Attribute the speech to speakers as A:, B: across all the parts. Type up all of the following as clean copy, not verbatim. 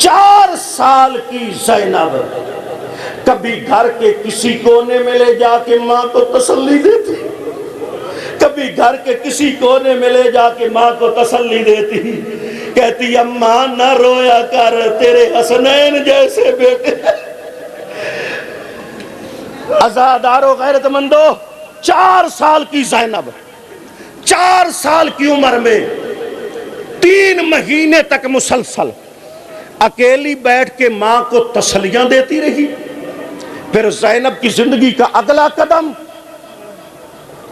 A: 4 سال کی زینب کبھی گھر کے کسی کونے میں لے جا کے ماں کو تسلی دیتی، کبھی گھر کے کسی کونے میں لے جا کے ماں کو تسلی دیتی، کہتی اماں نہ رویا کر، تیرے حسنین جیسے بیٹے۔ عزادارو غیرت مندو، 4 سال کی زینب 4 سال کی عمر میں 3 مہینے تک مسلسل اکیلی بیٹھ کے ماں کو تسلیاں دیتی رہی۔ پھر زینب کی زندگی کا اگلا قدم،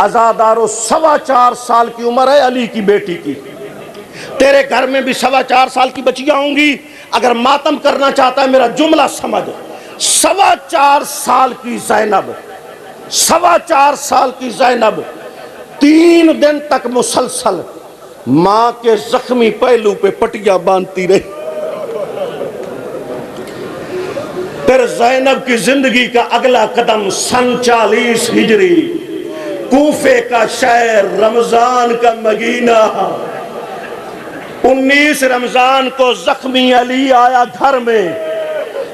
A: عزادارو 4.25 سال کی عمر ہے علی کی بیٹی کی، تیرے گھر میں بھی 4.25 سال کی بچیاں ہوں گی، اگر ماتم کرنا چاہتا ہے میرا جملہ سمجھ۔ 4.25 سال کی زینب 4.25 سال کی زینب 3 دن تک مسلسل ماں کے زخمی پہلو پہ پٹیاں باندھتی رہی۔ پھر زینب کی زندگی کا اگلا قدم سن 40 ہجری، کوفے کا شہر، رمضان کا مہینہ، 19 رمضان کو زخمی علی آیا گھر میں۔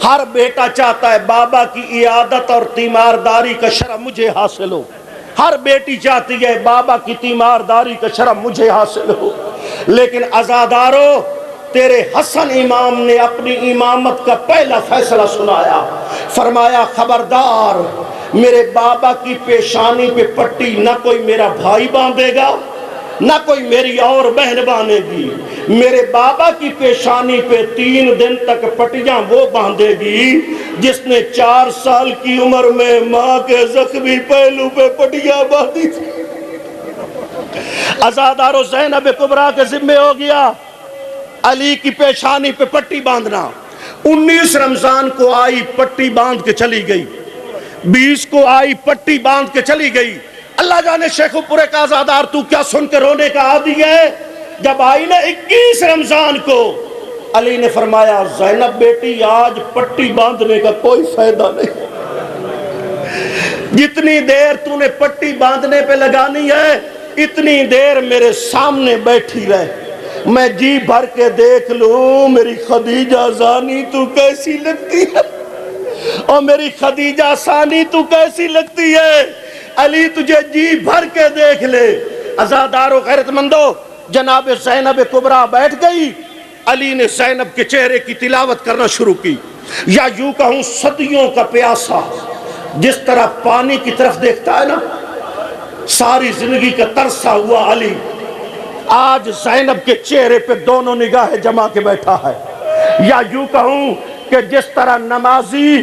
A: ہر بیٹا چاہتا ہے بابا کی عیادت اور تیمارداری کا شرف مجھے حاصل ہو، ہر بیٹی چاہتی ہے بابا کی تیمارداری کا شرف مجھے حاصل ہو، لیکن عزادارو تیرے حسن امام نے اپنی امامت کا پہلا فیصلہ سنایا، فرمایا خبردار میرے بابا کی پیشانی پہ پٹی نہ کوئی میرا بھائی باندھے گا نہ کوئی میری اور بہن باندھے گی، میرے بابا کی پیشانی پہ 3 دن تک پٹیاں وہ باندھے گی جس نے 4 سال کی عمر میں ماں کے زخمی پہلو پہ پٹیاں باندھی تھی۔ عزادارو زینب کبریٰ کے ذمہ ہو گیا علی کی پیشانی پہ پٹی باندھنا۔ 19 رمضان کو آئی پٹی باندھ کے چلی گئی، 20 کو آئی پٹی باندھ کے چلی گئی۔ اللہ جانے شیخو پورے کا عزادار تو کیا سن کے رونے کا عادی ہے۔ جب آئی نا 21 رمضان کو علی نے فرمایا زینب بیٹی آج پٹی باندھنے کا کوئی فائدہ نہیں، جتنی دیر تو نے پٹی باندھنے پہ لگانی ہے اتنی دیر میرے سامنے بیٹھی رہ، میں جی بھر کے دیکھ لوں میری خدیجہ زانی تو کیسی لگتی ہے، اور میری خدیجہ ثانی تو کیسی لگتی ہے، علی تجھے جی بھر کے دیکھ لے۔ عزادارو غیرت مندو، جناب زینب کبریٰ بیٹھ گئی، علی نے زینب کے چہرے کی تلاوت کرنا شروع کی، یا یوں کہوں صدیوں کا پیاسا جس طرح پانی کی طرف دیکھتا ہے نا، ساری زندگی کا ترسا ہوا علی آج زینب کے چہرے پہ دونوں نگاہیں جما کے بیٹھا ہے، یا یوں کہوں کہ جس طرح نمازی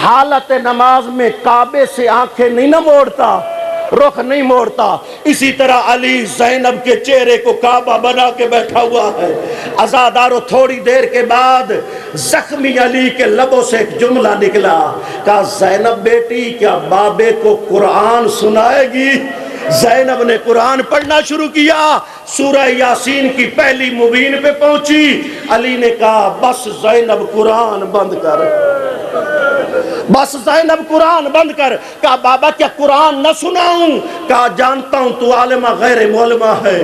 A: حالت نماز میں کعبے سے آنکھیں نہیں نہ موڑتا، رخ نہیں موڑتا، اسی طرح علی زینب کے چہرے کو کعبہ بنا کے بیٹھا ہوا ہے۔ عزادارو تھوڑی دیر کے بعد زخمی علی کے لبوں سے ایک جملہ نکلا، کہا زینب بیٹی کیا بابے کو قرآن سنائے گی؟ زینب نے قرآن پڑھنا شروع کیا، سورہ یاسین کی پہلی مبین پہ پہنچی، علی نے کہا بس زینب قرآن بند کر، بس زینب قرآن بند کر۔ کہا بابا کیا قرآن نہ سناؤں؟ کہا جانتا ہوں تو عالمہ غیر معلمہ ہے،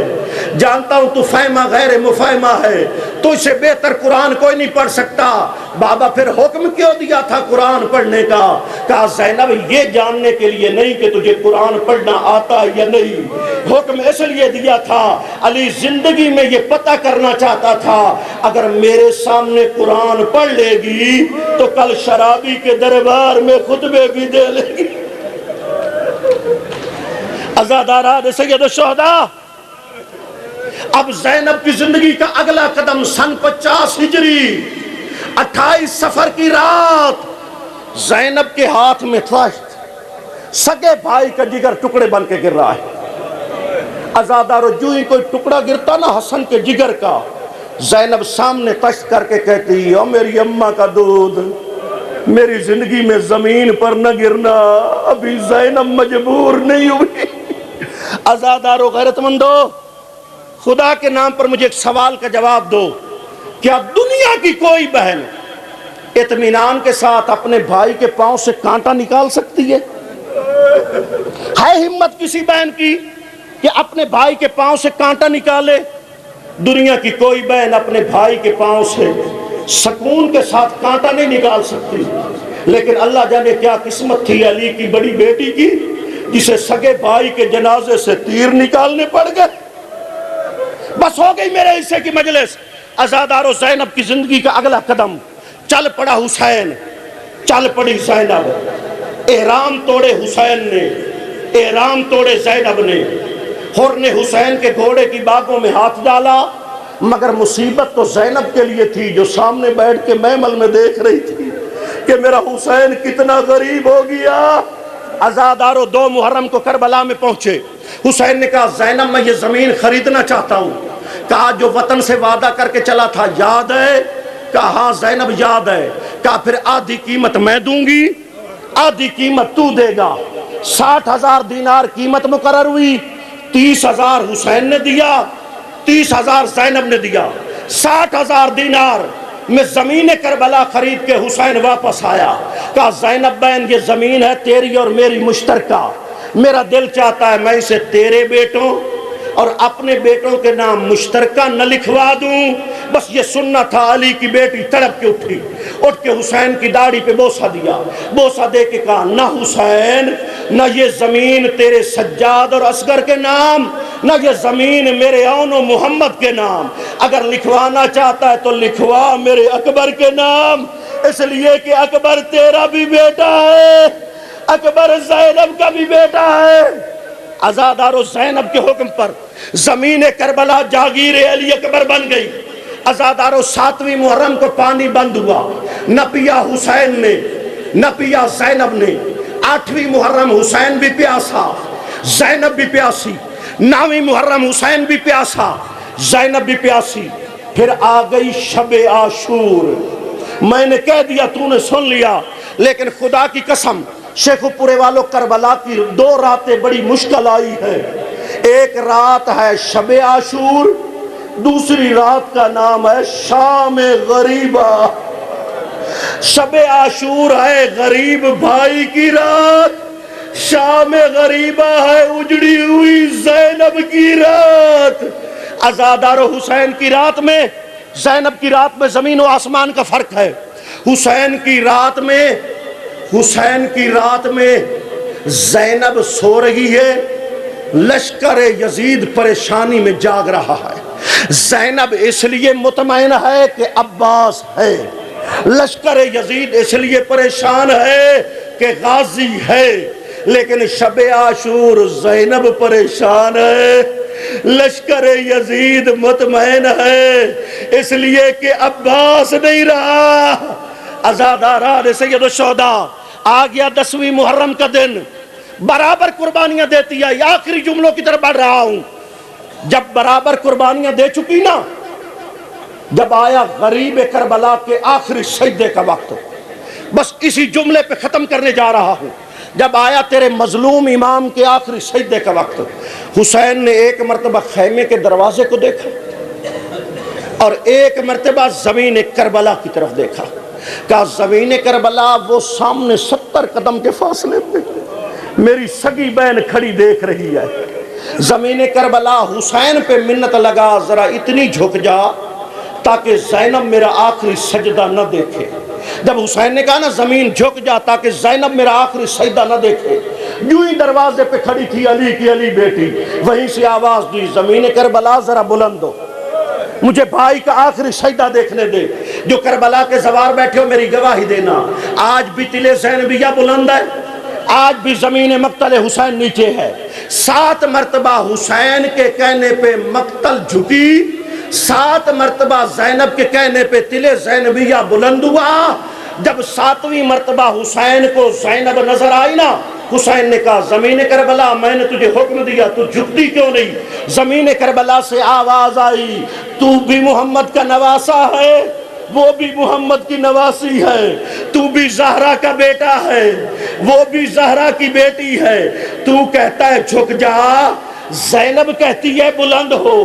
A: جانتا ہوں تو فہمہ غیر مفہمہ ہے، تو اسے بہتر قرآن کوئی نہیں پڑھ سکتا۔ بابا پھر حکم کیوں دیا تھا قرآن پڑھنے کا؟ کہا زینب یہ جاننے کے لیے نہیں کہ تجھے قرآن پڑھنا آتا یا نہیں، حکم اس لیے دیا تھا علی زندگی میں یہ پتہ کرنا چاہتا تھا اگر میرے سامنے قرآن پڑھ لے گی تو کل شرابی کے دربار میں خطبے بھی دے لے گی۔ عزاداران سید الشہداء، اب زینب کی زندگی کا اگلا قدم سن 50 ہجری 28 سفر کی رات، زینب کے ہاتھ میں تخت، سگے بھائی کا جگر ٹکڑے بن کے گر رہا ہے۔ عزادارو جو ہی کوئی ٹکڑا گرتا نا حسن کے جگر کا، زینب سامنے تشت کر کے کہتی او میری اماں کا دودھ میری زندگی میں زمین پر نہ گرنا، ابھی زینب مجبور نہیں ہوئی۔ عزادارو غیرت مندو، خدا کے نام پر مجھے ایک سوال کا جواب دو، کیا دنیا کی کوئی بہن اطمینان کے ساتھ اپنے بھائی کے پاؤں سے کانٹا نکال سکتی ہے ہمت کسی بہن کی کہ اپنے بھائی کے پاؤں سے کانٹا نکالے؟ دنیا کی کوئی بہن اپنے بھائی کے پاؤں سے سکون کے ساتھ کانٹا نہیں نکال سکتی، لیکن اللہ جانے کیا قسمت تھی علی کی بڑی بیٹی کی، جسے سگے بھائی کے جنازے سے تیر نکالنے پڑ گئے۔ بس ہو گئی میرے حصے کی مجلس۔ عزادارو زینب کی زندگی کا اگلا قدم، چل پڑا حسین، چل پڑی زینب۔ احرام توڑے حسین نے، احرام توڑے زینب نے، حر نے حسین کے گھوڑے کی باگوں میں ہاتھ ڈالا، مگر مصیبت تو زینب کے لیے تھی جو سامنے بیٹھ کے محمل میں دیکھ رہی تھی کہ میرا حسین کتنا غریب ہو گیا۔ عزادارو 2 محرم کو کربلا میں پہنچے۔ حسین نے کہا زینب میں یہ زمین خریدنا چاہتا ہوں۔ کہا جو وطن سے وعدہ کر کے چلا تھا یاد ہے؟ کہا ہاں زینب یاد ہے۔ کہا پھر آدھی قیمت میں دوں گی، آدھی قیمت تو دے گا۔ 60,000 دینار قیمت مقرر ہوئی، 30,000 حسین نے دیا، 30,000 زینب نے دیا۔ 60,000 دینار میں زمین کربلا خرید کے حسین واپس آیا۔ کہا زینب بہن یہ زمین ہے تیری اور میری مشترکہ، میرا دل چاہتا ہے میں اسے تیرے بیٹوں اور اپنے بیٹوں کے نام مشترکہ نہ لکھوا دوں۔ بس یہ سننا تھا۔ علی کی بیٹی تڑپ کے اٹھی، اٹھ کے حسین کی داڑھی پہ بوسہ دیا، بوسہ دے کے کہا نہ حسین، نہ یہ زمین تیرے سجاد اور اصغر کے نام، نہ یہ زمین میرے اون و محمد کے نام، اگر لکھوانا چاہتا ہے تو لکھوا میرے اکبر کے نام، اس لیے کہ اکبر تیرا بھی بیٹا ہے، اکبر زینب کا بھی بیٹا ہے۔ عزادارو زینب کے حکم پر زمین کربلا جاگیر علی اکبر بن گئی۔ عزادارو 7ویں محرم کو پانی بند ہوا، نہ پیا حسین نے نہ پیا زینب نے۔ 8ویں محرم حسین بھی پیاسا، زینب بھی پیاسی۔ 9ویں محرم حسین بھی پیاسا، زینب بھی پیاسی۔ پھر آ گئی شب عاشور۔ میں نے کہہ دیا تو نے سن لیا، لیکن خدا کی قسم شیخ پورے والوں کربلا کی 2 راتیں بڑی مشکل آئی ہے۔ ایک رات ہے شب عاشور، دوسری رات کا نام ہے شام غریبہ۔ شب عاشور ہے غریب بھائی کی رات، شام غریبہ ہے اجڑی ہوئی زینب کی رات۔ عزادار و حسین کی رات میں، زینب کی رات میں زمین و آسمان کا فرق ہے۔ حسین کی رات میں زینب سو رہی ہے، لشکر یزید پریشانی میں جاگ رہا ہے۔ زینب اس لیے مطمئن ہے کہ عباس ہے، لشکر یزید اس لیے پریشان ہے کہ غازی ہے۔ لیکن شب عاشور زینب پریشان ہے، لشکر یزید مطمئن ہے، اس لیے کہ عباس نہیں رہا۔ عزاداران سید الشہداء آ گیا 10ویں محرم کا دن، برابر قربانیاں دیتی ہے۔ آخری جملوں کی طرف بڑھ رہا ہوں۔ جب برابر قربانیاں دے چکی نا، جب آیا غریب کربلا کے آخری سجدے کا وقت، بس اسی جملے پہ ختم کرنے جا رہا ہوں۔ جب آیا تیرے مظلوم امام کے آخری سجدے کا وقت، حسین نے ایک مرتبہ خیمے کے دروازے کو دیکھا اور ایک مرتبہ زمین کربلا کی طرف دیکھا۔ کہا زمین کربلا وہ سامنے 70 قدم کے فاصلے پہ میری سگی بہن کھڑی دیکھ رہی ہے۔ زمین کربلا حسین پہ منت لگا ذرا اتنی جھک جا تاکہ زینب میرا آخری سجدہ نہ دیکھے۔ جب حسین نے کہا نا زمین جھک جا تاکہ زینب میرا آخری سجدہ نہ دیکھے، یوں ہی دروازے پہ کھڑی تھی علی کی علی بیٹی، وہیں سے آواز دی زمین کربلا ذرا بلند ہو، مجھے بھائی کا آخری سجدہ دیکھنے دے۔ جو کربلا کے زوار بیٹھے ہو میری گواہی دینا، آج بھی تلے زینبیہ بلند ہے، آج بھی زمین مقتل حسین نیچے ہے۔ 7 مرتبہ حسین کے کہنے پہ مقتل جھکی، 7 مرتبہ زینب کے کہنے پہ تلے زینبیہ بلند ہوا۔ جب 7ویں مرتبہ حسین کو زینب نظر آئی نا، حسین نے کہا زمین کربلا میں نے تجھے حکم دیا تو جھکتی کیوں نہیں؟ زمین کربلا سے آواز آئی تو بھی محمد کا نواسا ہے، وہ بھی محمد کی نواسی ہے، تو بھی زہرا کا بیٹا ہے، وہ بھی زہرا کی بیٹی ہے، تو کہتا ہے جھک جا، زینب کہتی ہے بلند ہو۔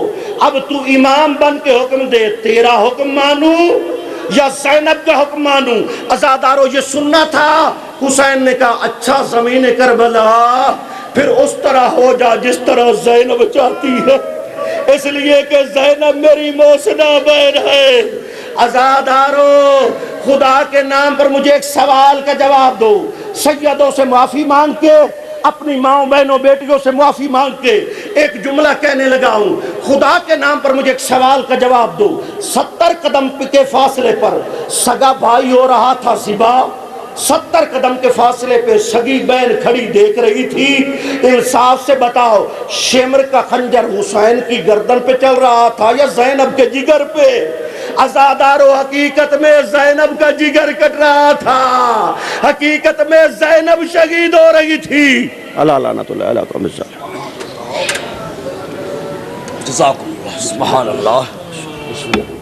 A: اب تو امام بن کے حکم دے، تیرا حکم مانوں یا زینب کا حکم مانوں؟ عزادارو یہ سننا تھا۔ حسین نے کہا اچھا زمین کربلا پھر اس طرح ہو جا جس طرح زینب چاہتی ہے، اس لیے کہ زینب میری موسنا بہن ہے۔ عزادارو خدا کے نام پر مجھے ایک سوال کا جواب دو، سیدوں سے معافی مانگ کے، اپنی ماؤں بہنوں بیٹیوں سے معافی مانگ کے ایک جملہ کہنے لگا ہوں، خدا کے نام پر مجھے ایک سوال کا جواب دو۔ 70 قدم کے فاصلے پر سگا بھائی ہو رہا تھا ذبح، 70 قدم کے فاصلے پہ سگی بہن کھڑی دیکھ رہی تھی، انصاف سے بتاؤ شمر کا خنجر حسین کی گردن پہ چل رہا تھا یا زینب کے جگر پہ؟ عزادارو حقیقت میں زینب کا جگر کٹ رہا تھا، حقیقت میں زینب شہید ہو رہی تھی۔ اللہ لعنت اللہ علیہ قوم الظالمین۔
B: جزاکم اللہ، سبحان اللہ۔